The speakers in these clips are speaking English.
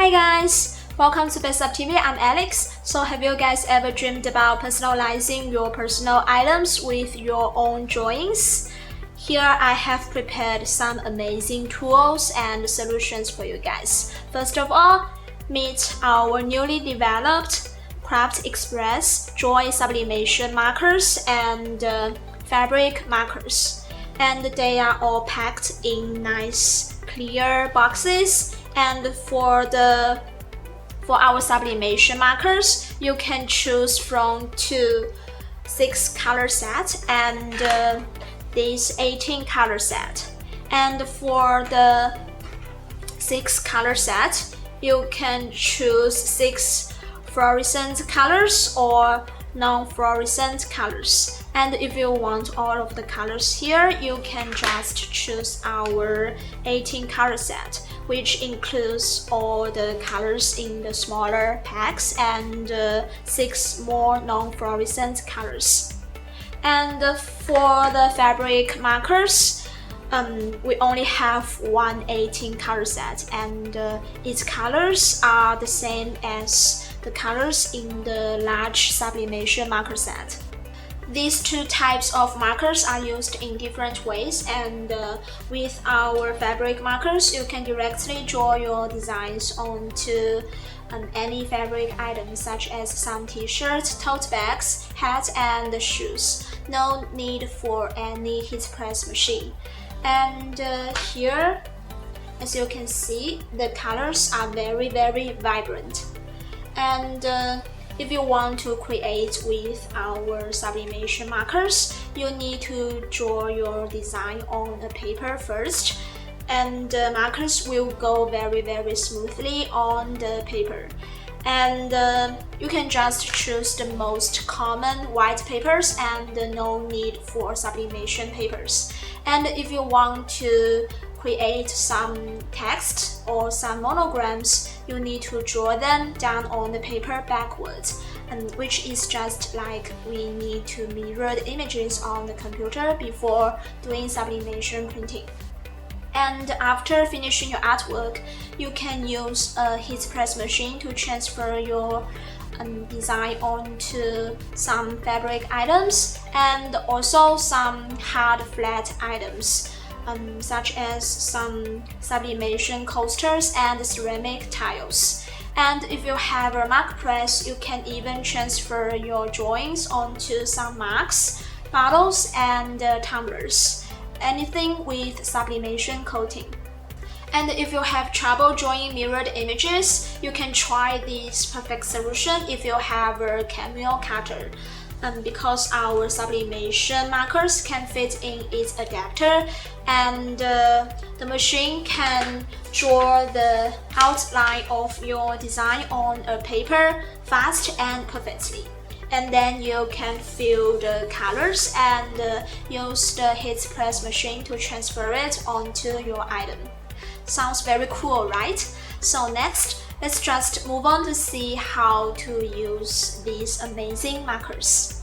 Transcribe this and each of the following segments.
Hi guys, welcome to BestSub TV. I'm Alex. So have you guys ever dreamed about personalizing your personal items with your own drawings? Here I have prepared some amazing tools and solutions for you guys. First of all, meet our newly developed Craft Express Joy Sublimation markers and fabric markers. And they are all packed in nice clear boxes. And for our sublimation markers, you can choose from 6 color set and this 18 color set. And for the 6 color set, you can choose 6 fluorescent colors or non-fluorescent colors. And if you want all of the colors here, you can just choose our 18 color set, which includes all the colors in the smaller packs and 6 more non-fluorescent colors. And for the fabric markers, we only have one 18 color set, and its colors are the same as the colors in the large sublimation marker set. These two types of markers are used in different ways, and with our fabric markers, you can directly draw your designs onto any fabric items such as some t-shirts, tote bags, hats, and shoes. No need for any heat press machine. And here, as you can see, the colors are very vibrant. And if you want to create with our sublimation markers, you need to draw your design on a paper first, and the markers will go very smoothly on the paper. And you can just choose the most common white papers and no need for sublimation papers. And if you want to create some text or some monograms, you need to draw them down on the paper backwards, and which is just like we need to mirror the images on the computer before doing sublimation printing. And after finishing your artwork, you can use a heat press machine to transfer your design onto some fabric items and also some hard flat items. Such as some sublimation coasters and ceramic tiles. And if you have a mark press, you can even transfer your drawings onto some mugs, bottles, and tumblers. Anything with sublimation coating. And if you have trouble drawing mirrored images, you can try this perfect solution if you have a cameo cutter. Because our sublimation markers can fit in its adapter, and the machine can draw the outline of your design on a paper fast and perfectly. And then you can fill the colors and use the heat press machine to transfer it onto your item. Sounds very cool, right? So next, let's just move on to see how to use these amazing markers.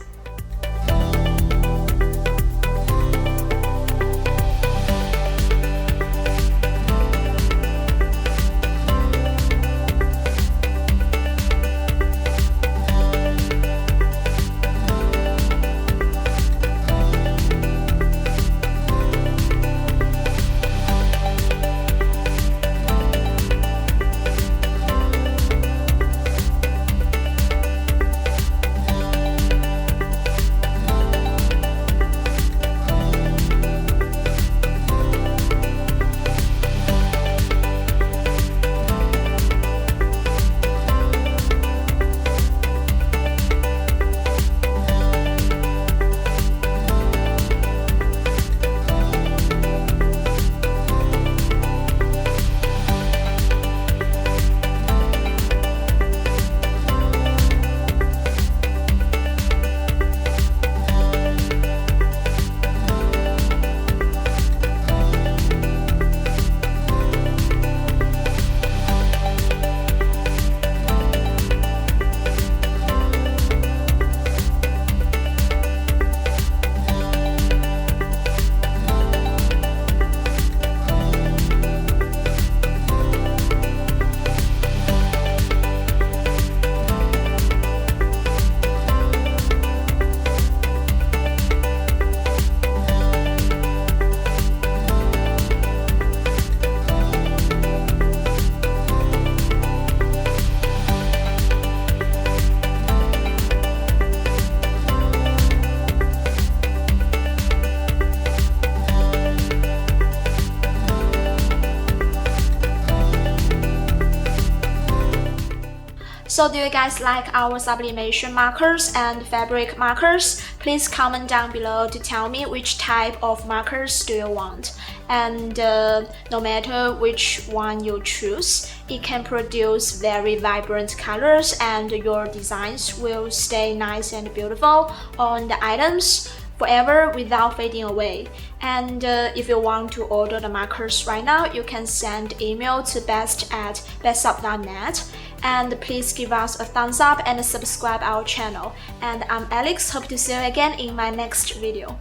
So do you guys like our sublimation markers and fabric markers? Please comment down below to tell me which type of markers do you want. And no matter which one you choose, it can produce very vibrant colors and your designs will stay nice and beautiful on the items forever without fading away. And if you want to order the markers right now, you can send email to best@bestsub.net. And please give us a thumbs up and subscribe our channel. And I'm Alex, hope to see you again in my next video.